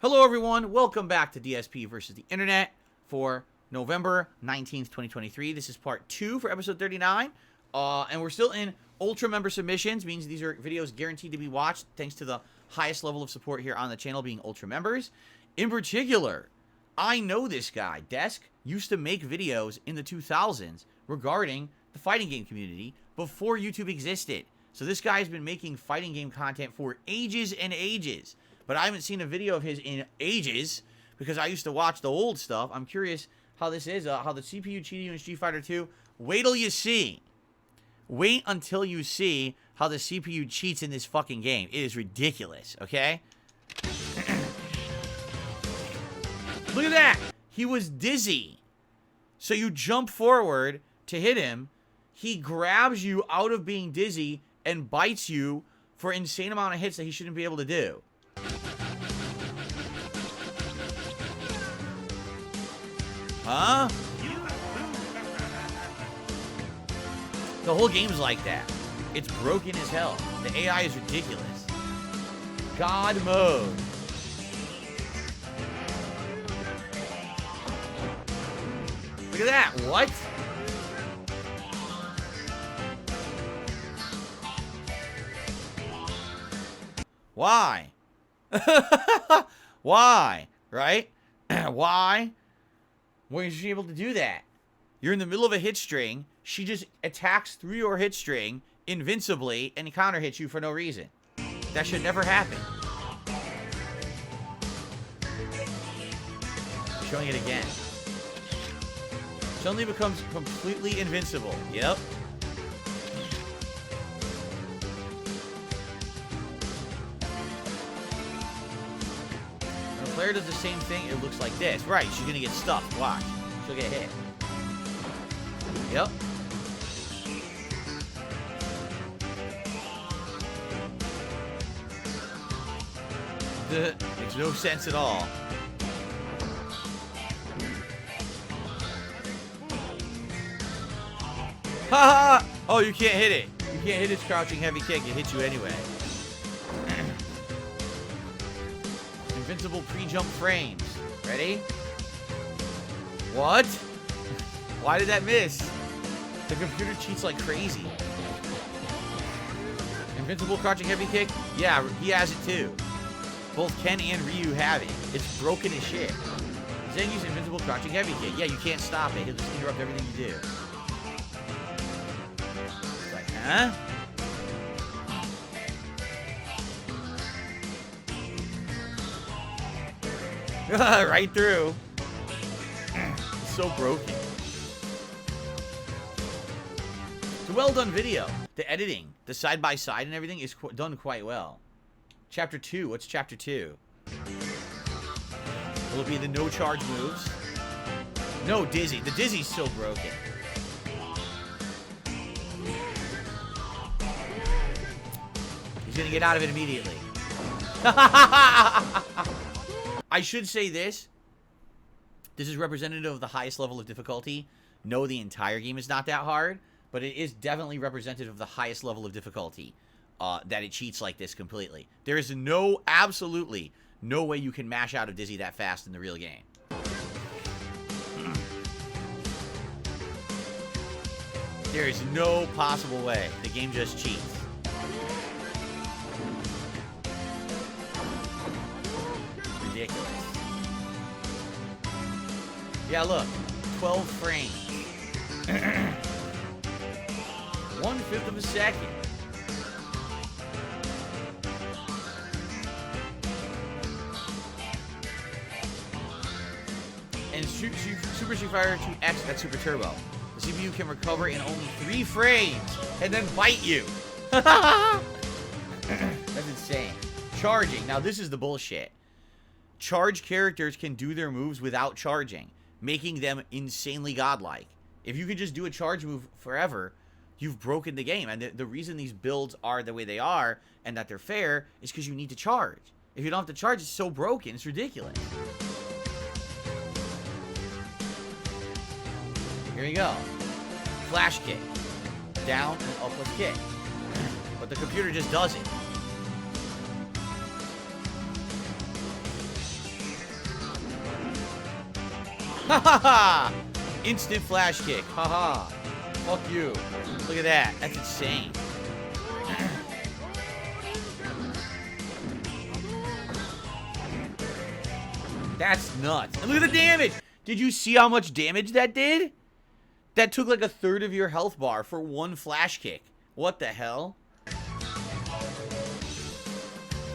Hello everyone, welcome back to DSP versus the Internet for November 19th, 2023. This is part 2 for episode 39, and we're still in Ultra member submissions, means these are videos guaranteed to be watched thanks to the highest level of support here on the channel being Ultra members. In particular, I know this guy, Desk, used to make videos in the 2000s regarding the fighting game community before YouTube existed. So this guy's been making fighting game content for ages and ages. But I haven't seen a video of his in ages because I used to watch the old stuff. I'm curious how this is, how the CPU cheated you in Street Fighter 2. Wait till you see. Wait until you see how the CPU cheats in this fucking game. It is ridiculous, okay? Look at that. He was dizzy. So you jump forward to hit him. He grabs you out of being dizzy and bites you for an insane amount of hits that he shouldn't be able to do. Huh? The whole game's like that. It's broken as hell. The AI is ridiculous. God mode. Look at that. What? Why? Why? Right? Why? Why is she able to do that? You're in the middle of a hit string. She just attacks through your hit string invincibly and counter hits you for no reason. That should never happen. Showing it again. Suddenly becomes completely invincible. Yep. When a player does the same thing, it looks like this. Right, she's gonna get stuffed. Watch. She'll get hit. Yep. Makes no sense at all. Ha ha! Oh, you can't hit it. You can't hit its crouching heavy kick. It hits you anyway. Invincible pre-jump frames. Ready? What? Why did that miss? The computer cheats like crazy. Invincible crouching heavy kick? Yeah, he has it too. Both Ken and Ryu have it. It's broken as shit. Then use invincible crouching heavy kick. Yeah, you can't stop it. He'll just interrupt everything you do. It's like, huh? Right through. It's so broken. It's a well done video. The editing, the side by side and everything is done quite well. Chapter 2. What's Chapter 2? Will it be the no charge moves? No dizzy. The dizzy's so broken. He's gonna get out of it immediately. I should say this. This is representative of the highest level of difficulty. No, the entire game is not that hard, but it is definitely representative of the highest level of difficulty. That it cheats like this completely. There is absolutely no way you can mash out of Dizzy that fast in the real game. There is no possible way. The game just cheats. Ridiculous. Yeah, look. 12 frames. 1/5 of a second. And Super Street Fighter 2X at Super Turbo. The CPU can recover in only 3 frames and then bite you. That's insane. Charging. Now this is the bullshit. Charge characters can do their moves without charging, making them insanely godlike. If you can just do a charge move forever, you've broken the game. And the reason these builds are the way they are and that they're fair is because you need to charge. If you don't have to charge, it's so broken. It's ridiculous. Here you go. Flash kick. Down and up with kick. But the computer just does it. Ha ha ha! Instant flash kick. Ha ha. Fuck you. Look at that. That's insane. That's nuts. And look at the damage. Did you see how much damage that did? That took like a third of your health bar for one flash kick. What the hell?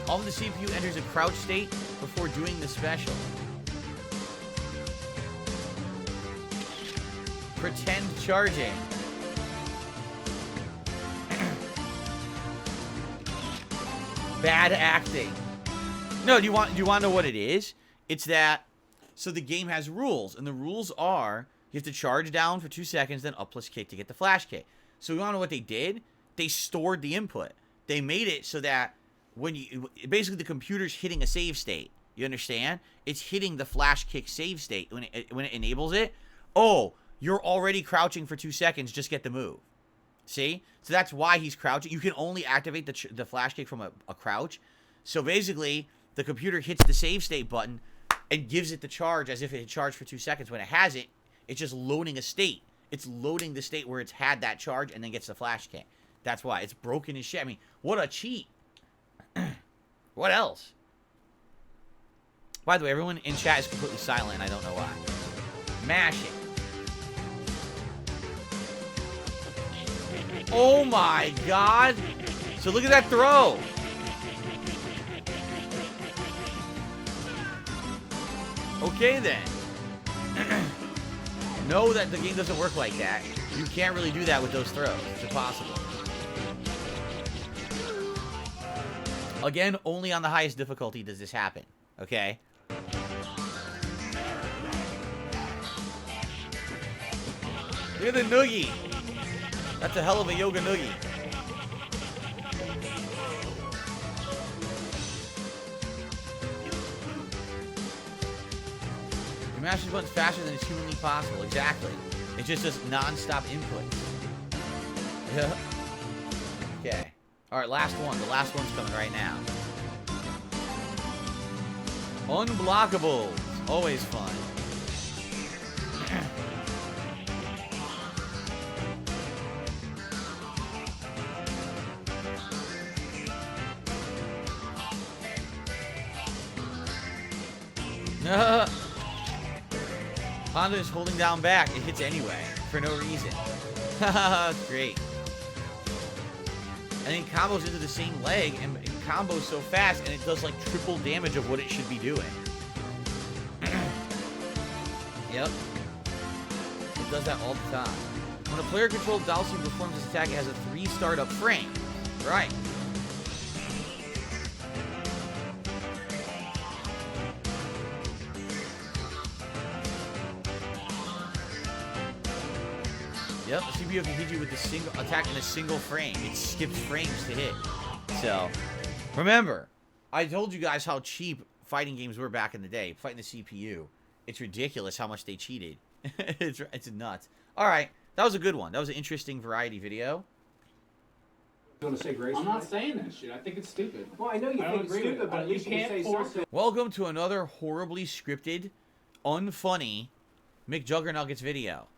All of the CPU enters a crouch state before doing the special. Pretend charging. Bad acting. No, do you want to know what it is? It's that, so the game has rules, and the rules are you have to charge down for 2 seconds, then up plus kick to get the flash kick. So you want to know what they did? They stored the input. They made it so that when you, basically the computer's hitting a save state. You understand? It's hitting the flash kick save state when it enables it. Oh, you're already crouching for 2 seconds, just get the move. See? So that's why he's crouching. You can only activate the flash kick from a crouch. So basically, the computer hits the save state button and gives it the charge as if it had charged for 2 seconds. When it hasn't, it's just loading a state. It's loading the state where it's had that charge and then gets the flash kick. That's why. It's broken as shit. I mean, what a cheat. What else? By the way, everyone in chat is completely silent. I don't know why. Mash it. Oh my god. So look at that throw. Okay then. Know that the game doesn't work like that. You can't really do that with those throws. It's impossible. Again, only on the highest difficulty does this happen. Okay? Look at the noogie. That's a hell of a yoga noogie. You mash these buttons faster than is humanly possible. Exactly. It's just this non-stop input. Yeah. Okay. Alright, last one. The last one's coming right now. Unblockables. Always fun. Honda is holding down back. It hits anyway, for no reason. That's great. And then combos into the same leg, and it combos so fast, and it does like triple damage of what it should be doing. Yep. It does that all the time. When a player-controlled Dalsy performs this attack, it has a 3 startup frame. Right. Yep, the CPU can hit you with a single attack in a single frame. It skips frames to hit. So, remember, I told you guys how cheap fighting games were back in the day. Fighting the CPU. It's ridiculous how much they cheated. it's nuts. Alright, that was a good one. That was an interesting variety video. You want to say grace? I'm not saying that shit. I think it's stupid. Well, I know you think it's stupid, but at least you can say something. Welcome to another horribly scripted, unfunny McJuggernuggets video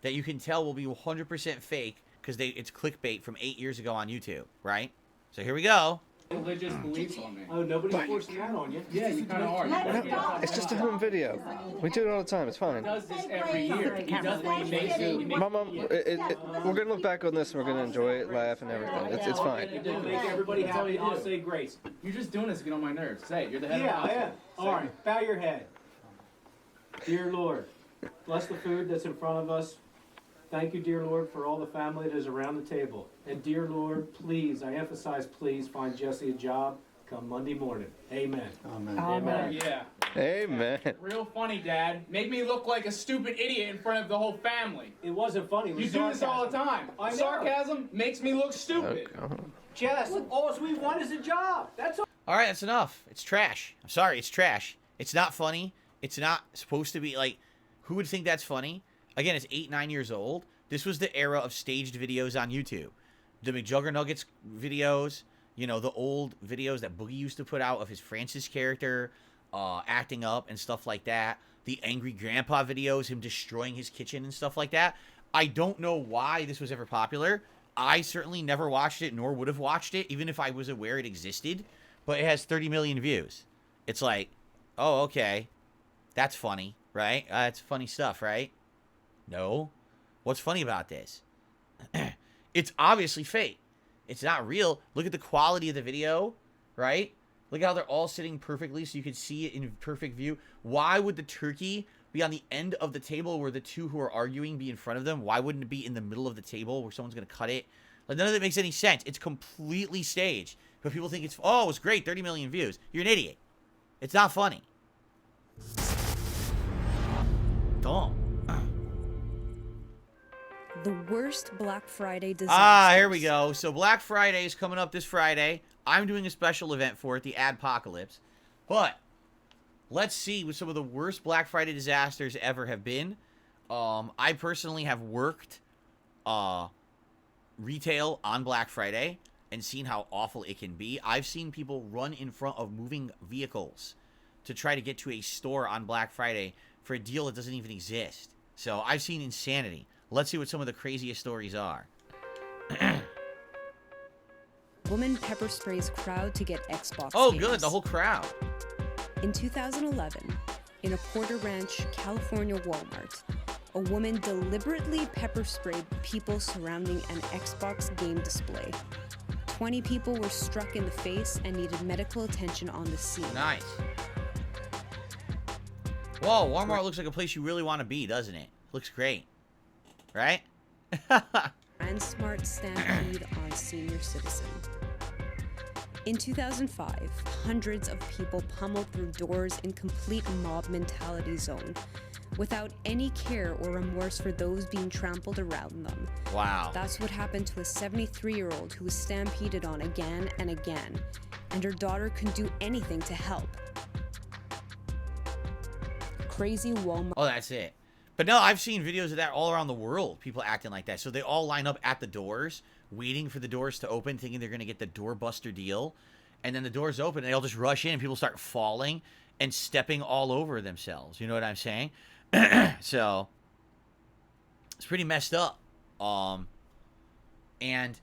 that you can tell will be 100% fake because it's clickbait from 8 years ago on YouTube, right? So here we go. Religious beliefs on me. Oh, nobody's forcing that on you. Yeah, you kind of are. It's just a home video. We do it all the time. It's fine. He does this every year. He does what he makes it. My mom, we're gonna look back on this and we're gonna enjoy it, laugh, and everything. It's fine. Make everybody happy. I'll say grace. You're just doing this to get on my nerves. Say it. You're the head of the Yeah, household. yeah. All right, bow your head. Dear Lord, bless the food that's in front of us. Thank you, dear Lord, for all the family that is around the table. And dear Lord, please, I emphasize please, find Jesse a job come Monday morning. Amen. Amen. Amen. Yeah. Amen. Real funny, Dad. Made me look like a stupid idiot in front of the whole family. It wasn't funny. It was You do this all the sarcasm. time. I know. Sarcasm makes me look stupid. Jess, all we want is a job. That's all. Alright, that's enough. It's trash. I'm sorry, it's trash. It's not funny. It's not supposed to be, like, who would think that's funny? Again, it's 8, 9 years old. This was the era of staged videos on YouTube. The McJuggernuggets videos, you know, the old videos that Boogie used to put out of his Francis character acting up and stuff like that. the angry grandpa videos, him destroying his kitchen and stuff like that. I don't know why this was ever popular. I certainly never watched it, nor would have watched it, even if I was aware it existed. But it has 30 million views. It's like, oh, okay. That's funny, right? That's funny stuff, right? No. What's funny about this? It's obviously fake. It's not real. Look at the quality of the video, right? Look how they're all sitting perfectly so you can see it in perfect view. Why would the turkey be on the end of the table where the two who are arguing be in front of them? Why wouldn't it be in the middle of the table where someone's going to cut it? Like, none of that makes any sense. It's completely staged. But people think it's, oh, it's great, 30 million views. You're an idiot. It's not funny. Dumb. The worst Black Friday disasters. Here we go. So Black Friday is coming up this Friday. I'm doing a special event for it, the Adpocalypse. But let's see what some of the worst Black Friday disasters ever have been. I personally have worked retail on Black Friday and seen how awful it can be. I've seen people run in front of moving vehicles to try to get to a store on Black Friday for a deal that doesn't even exist. So I've seen insanity. Let's see what some of the craziest stories are. Woman pepper sprays crowd to get Xbox Oh, games. good. The whole crowd. In 2011, in a Porter Ranch, California Walmart, a woman deliberately pepper sprayed people surrounding an Xbox game display. 20 people were struck in the face and needed medical attention on the scene. Nice. Whoa, Walmart looks like a place you really want to be, doesn't it? Looks great. Right? And smart stampede on senior citizen. In 2005, hundreds of people pummeled through doors in complete mob mentality zone, without any care or remorse for those being trampled around them. Wow. That's what happened to a 73-year-old who was stampeded on again and again, and her daughter couldn't do anything to help. Crazy Walmart. Oh, that's it. But no, I've seen videos of that all around the world, people acting like that. So they all line up at the doors, waiting for the doors to open, thinking they're going to get the doorbuster deal. And then the doors open, and they all just rush in, and people start falling and stepping all over themselves. You know what I'm saying? So it's pretty messed up. And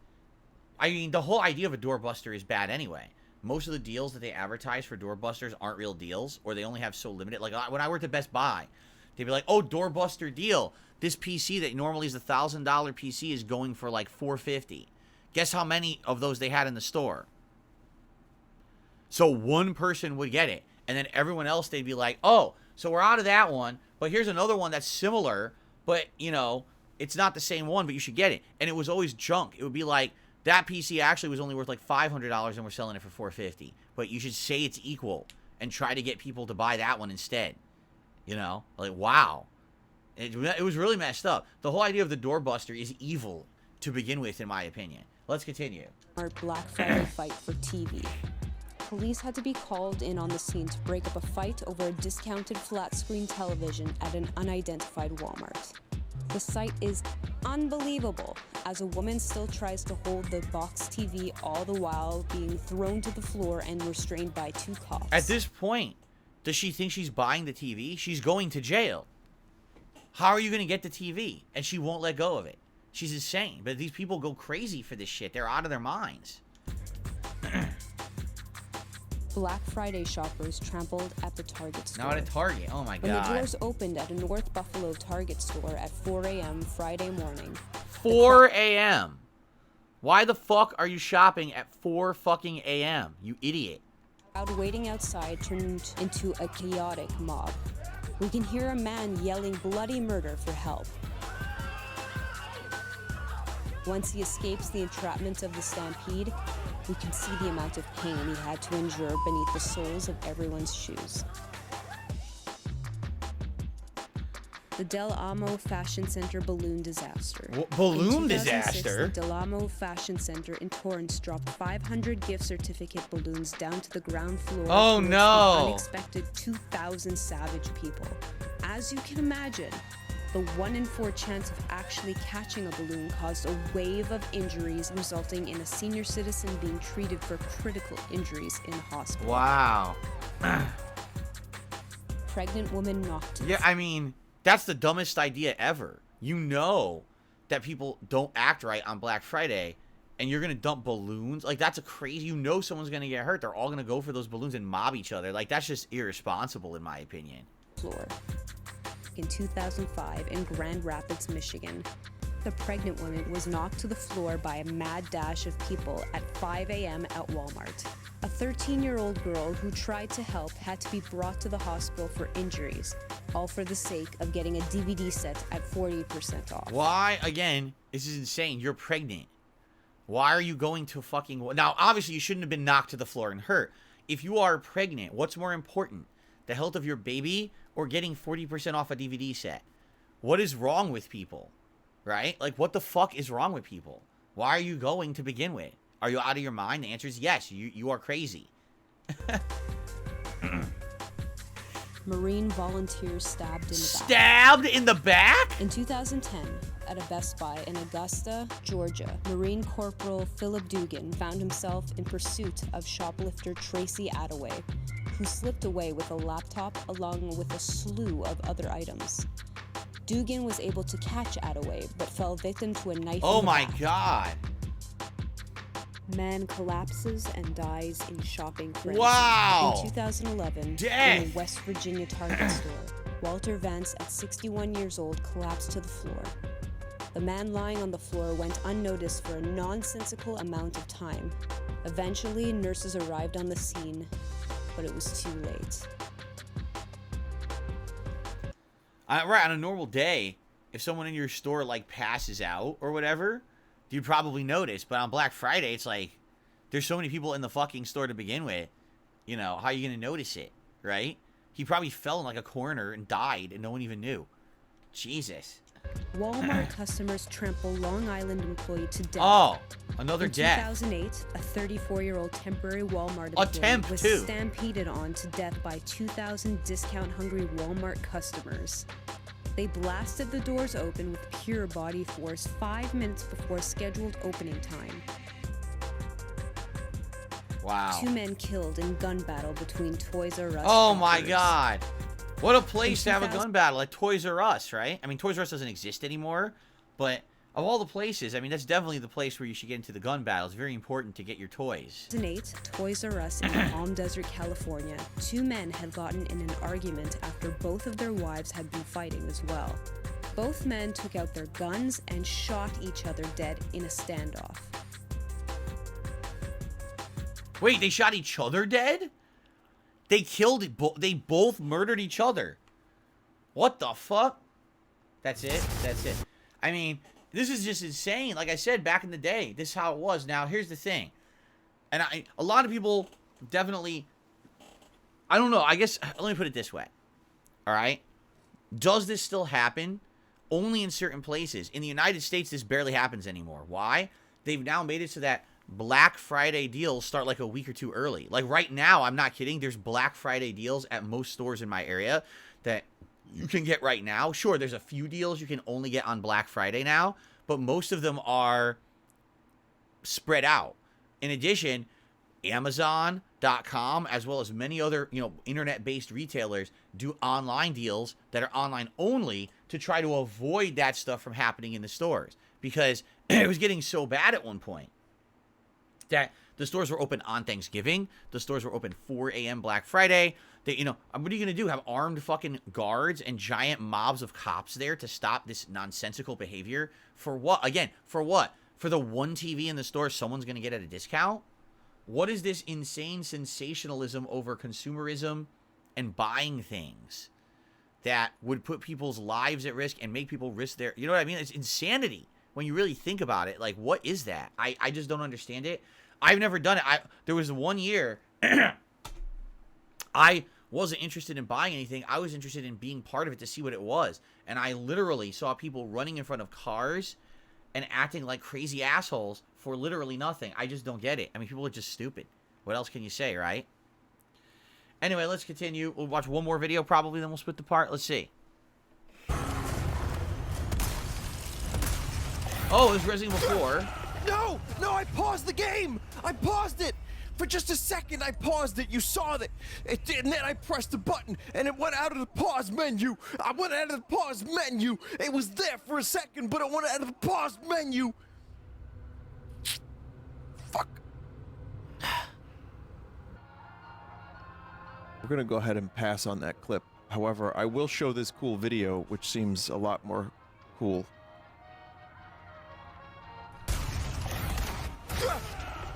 I mean, the whole idea of a doorbuster is bad anyway. Most of the deals that they advertise for doorbusters aren't real deals, or they only have so limited. Like when I worked at Best Buy, they'd be like, "Oh, doorbuster deal! This PC that normally is a $1,000 PC is going for like $450." Guess how many of those they had in the store? So one person would get it, and then everyone else, they'd be like, "Oh, so we're out of that one, but here's another one that's similar, but you know, it's not the same one, but you should get it." And it was always junk. It would be like, that PC actually was only worth like $500 and we're selling it for $450. But you should say it's equal and try to get people to buy that one instead. You know? Like, wow. It was really messed up. The whole idea of the doorbuster is evil to begin with, in my opinion. Let's continue. Our Black Friday fight for TV. Police had to be called in on the scene to break up a fight over a discounted flat-screen television at an unidentified Walmart. The sight is unbelievable, as a woman still tries to hold the box TV, all the while being thrown to the floor and restrained by two cops. At this point, does she think she's buying the TV? She's going to jail. How are you going to get the TV? And she won't let go of it. She's insane. But these people go crazy for this shit. They're out of their minds. Black Friday shoppers trampled at the Target store. Now at a Target. Oh my When the God. doors opened at a North Buffalo Target store at 4 a.m. Friday morning. 4 a.m. Why the fuck are you shopping at 4 fucking a.m., you idiot? The crowd waiting outside turned into a chaotic mob. We can hear a man yelling bloody murder for help. Once he escapes the entrapment of the stampede, we can see the amount of pain he had to endure beneath the soles of everyone's shoes. The Del Amo Fashion Center balloon disaster. Balloon In 2006, disaster? The Del Amo Fashion Center in Torrance dropped 500 gift certificate balloons down to the ground floor. Oh, towards no. the unexpected 2,000 savage people. As you can imagine, the 1 in 4 chance of actually catching a balloon caused a wave of injuries, resulting in a senior citizen being treated for critical injuries in hospital. Wow. pregnant woman knocked to the Yeah, I mean, that's the dumbest idea ever. You know that people don't act right on Black Friday, and you're going to dump balloons? Like, that's a crazy... You know someone's going to get hurt. They're all going to go for those balloons and mob each other. Like, that's just irresponsible, in my opinion. floor. In 2005, in Grand Rapids, Michigan, the pregnant woman was knocked to the floor by a mad dash of people at 5 a.m. at Walmart. A 13-year-old girl who tried to help had to be brought to the hospital for injuries, all for the sake of getting a DVD set at 40% off. Why? Again, this is insane. You're pregnant. Why are you going to fucking... Now, obviously, you shouldn't have been knocked to the floor and hurt. If you are pregnant, what's more important? The health of your baby or getting 40% off a DVD set? What is wrong with people? Right? Like, what the fuck is wrong with people? Why are you going to begin with? Are you out of your mind? The answer is yes. You are crazy. Marine volunteers stabbed in the back. Stabbed in the back? In 2010, at a Best Buy in Augusta, Georgia, Marine Corporal Philip Dugan found himself in pursuit of shoplifter Tracy Attaway, who slipped away with a laptop along with a slew of other items. Dugan was able to catch Attaway, but fell victim to a knife Oh in the my back. god. Man collapses and dies in shopping frenzy. Wow. In 2011, Death. in a West Virginia Target store, Walter Vance, at 61 years old, collapsed to the floor. The man lying on the floor went unnoticed for a nonsensical amount of time. Eventually, nurses arrived on the scene, but it was too late. Right, on a normal day, if someone in your store, like, passes out or whatever, you'd probably notice. But on Black Friday, it's like, there's so many people in the fucking store to begin with. You know, how are you going to notice it, right? He probably fell in, like, a corner and died, and no one even knew. Jesus. Walmart customers trample Long Island employee to death. Oh, another In death. 2008, a 34-year-old temporary Walmart A employee temp, was too. stampeded on to death by 2,000 discount-hungry Walmart customers. They blasted the doors open with pure body force 5 minutes before scheduled opening time. Wow. 2 men killed in gun battle between Toys R Us. Oh my shoppers. god. What a place to have a 2000 gun battle at Toys R Us, right? I mean, Toys R Us doesn't exist anymore, but of all the places, I mean, that's definitely the place where you should get into the gun battle. It's very important to get your toys. In 2008, Toys R Us in Palm Desert, California, 2 men had gotten in an argument after both of their wives had been fighting as well. Both men took out their guns and shot each other dead in a standoff. Wait, they shot each other dead? They killed it. They both murdered each other. What the fuck? That's it? That's it. I mean, this is just insane. Like I said, back in the day, this is how it was. Now, here's the thing. And a lot of people definitely... I don't know. I guess... Let me put it this way. All right? Does this still happen? Only in certain places. In the United States, this barely happens anymore. Why? They've now made it so that Black Friday deals start like a week or two early. Like right now, I'm not kidding. There's Black Friday deals at most stores in my area that you can get right now. Sure, there's a few deals you can only get on Black Friday now, but most of them are spread out. In addition, Amazon.com, as well as many other, internet-based retailers do online deals that are online only to try to avoid that stuff from happening in the stores, because it was getting so bad at one point that the stores were open on Thanksgiving. The stores were open 4 a.m. Black Friday. They, what are you going to do? Have armed fucking guards and giant mobs of cops there to stop this nonsensical behavior? For what? Again, for what? For the one TV in the store someone's going to get at a discount? What is this insane sensationalism over consumerism and buying things that would put people's lives at risk and make people risk their... You know what I mean? It's insanity when you really think about it. Like, what is that? I just don't understand it. I've never done it. There was 1 year I wasn't interested in buying anything. I was interested in being part of it to see what it was. And I literally saw people running in front of cars and acting like crazy assholes for literally nothing. I just don't get it. I mean, people are just stupid. What else can you say, right? Anyway, let's continue. We'll watch one more video probably, then we'll split the part. Let's see. Oh, this is Resident Evil 4. No! No, I paused the game! I paused it! For just a second, I paused it. You saw that. It did, and then I pressed the button, and it went out of the pause menu. I went out of the pause menu. It was there for a second, but it went out of the pause menu. Fuck. We're gonna go ahead and pass on that clip. However, I will show this cool video, which seems a lot more cool.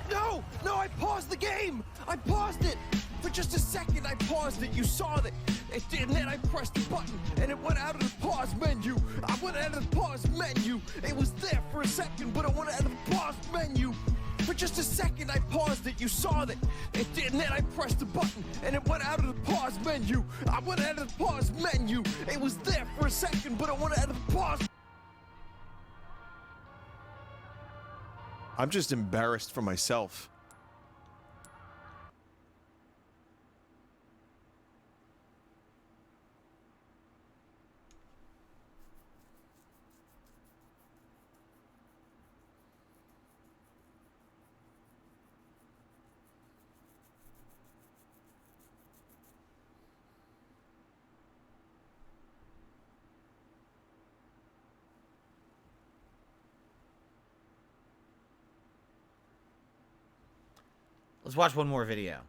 No! No, I paused the game! I paused it! For just a second, I paused it. You saw that. It did, and then I pressed the button, and it went out of the pause menu. I went out of the pause menu. It was there for a second, but it went out of the pause menu. For just a second, I paused it. You saw that. It did, and then I pressed the button, and it went out of the pause menu. I went out of the pause menu. It was there for a second, but it went out of the pause. I'm just embarrassed for myself. Let's watch one more video.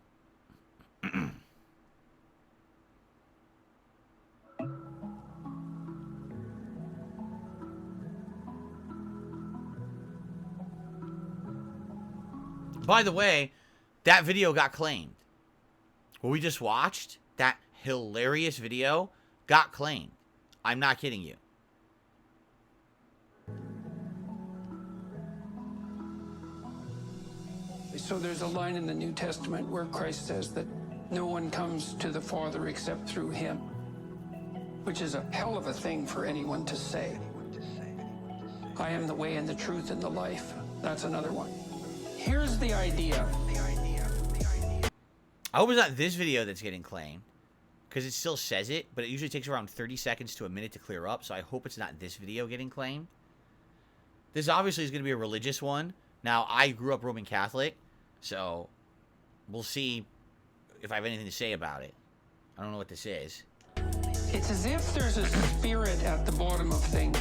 By the way, that video got claimed. What we just watched, that hilarious video, got claimed. I'm not kidding you. So there's a line in the New Testament where Christ says that no one comes to the Father except through him, which is a hell of a thing for anyone to say. I am the way and the truth and the life. That's another one. Here's the idea. I hope it's not this video that's getting claimed, because it still says it, but it usually takes around 30 seconds to a minute to clear up, so I hope it's not this video getting claimed. This obviously is going to be a religious one. Now, I grew up Roman Catholic, so we'll see if I have anything to say about it. I don't know what this is. It's as if there's a spirit at the bottom of things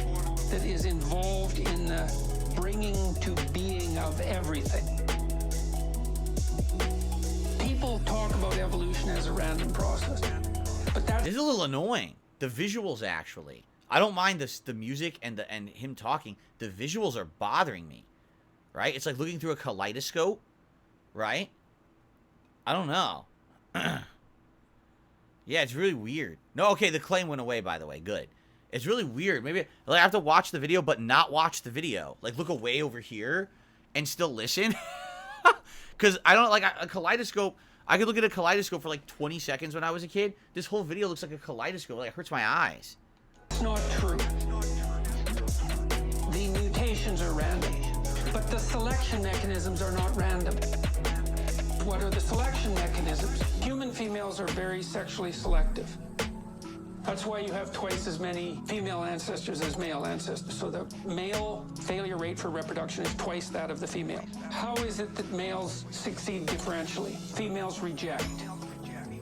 that is involved in the bringing to being of everything. People talk about evolution as a random process, but that's... This is a little annoying. The visuals, actually. I don't mind the music and him talking. The visuals are bothering me. Right? It's like looking through a kaleidoscope. Right? I don't know. Yeah, it's really weird. No, okay, the claim went away, by the way. Good. It's really weird. Maybe like, I have to watch the video, but not watch the video. Like, look away over here and still listen. Because I don't, like, a kaleidoscope. I could look at a kaleidoscope for, like, 20 seconds when I was a kid. This whole video looks like a kaleidoscope. Like, it hurts my eyes. It's not true. The mutations are random, but the selection mechanisms are not random. What are the selection mechanisms? Human females are very sexually selective. That's why you have twice as many female ancestors as male ancestors. So the male failure rate for reproduction is twice that of the female. How is it that males succeed differentially? Females reject.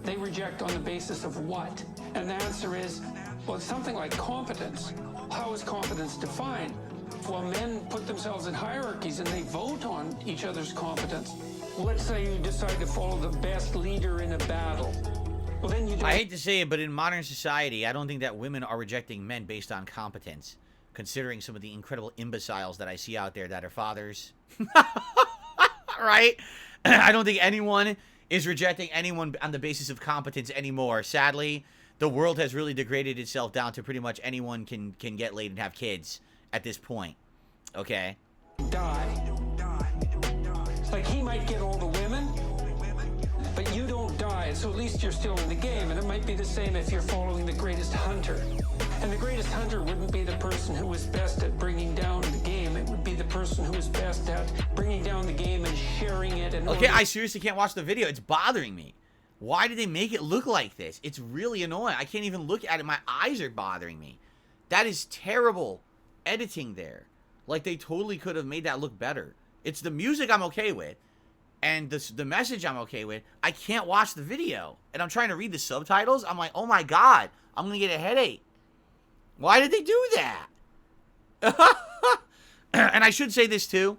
They reject on the basis of what? And the answer is, well, it's something like competence. How is competence defined? Well, men put themselves in hierarchies and they vote on each other's competence. Let's say you decide to follow the best leader in a battle. Well, then you don't... I hate to say it, but in modern society, I don't think that women are rejecting men based on competence, considering some of the incredible imbeciles that I see out there that are fathers. Right? I don't think anyone is rejecting anyone on the basis of competence anymore. Sadly, the world has really degraded itself down to pretty much anyone can get laid and have kids at this point. Okay? Die. Like, he might get all the women, but you don't die, so at least you're still in the game. And it might be the same if you're following the greatest hunter. And the greatest hunter wouldn't be the person who was best at bringing down the game. It would be the person who was best at bringing down the game and sharing it. And okay, I seriously can't watch the video. It's bothering me. Why did they make it look like this? It's really annoying. I can't even look at it. My eyes are bothering me. That is terrible editing there. Like, they totally could have made that look better. It's the music I'm okay with. and the message I'm okay with, I can't watch the video. And I'm trying to read the subtitles. I'm like, oh my God, I'm going to get a headache. Why did they do that? And I should say this too.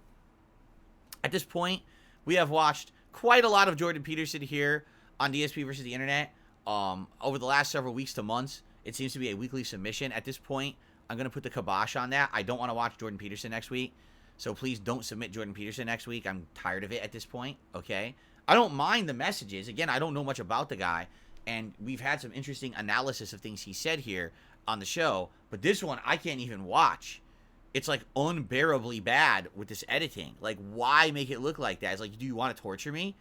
At this point, we have watched quite a lot of Jordan Peterson here on DSP versus the Internet. Over the last several weeks to months, it seems to be a weekly submission. At this point, I'm going to put the kibosh on that. I don't want to watch Jordan Peterson next week. So please don't submit Jordan Peterson next week. I'm tired of it at this point, okay? I don't mind the messages. Again, I don't know much about the guy, and we've had some interesting analysis of things he said here on the show, but this one I can't even watch. It's like unbearably bad with this editing. Like, why make it look like that? It's like, do you want to torture me?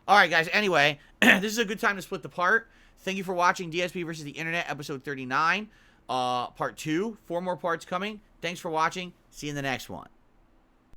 All right, guys, anyway, this is a good time to split the part. Thank you for watching DSP versus the Internet, episode 39, part 2. 4 more parts coming. Thanks for watching. See you in the next one.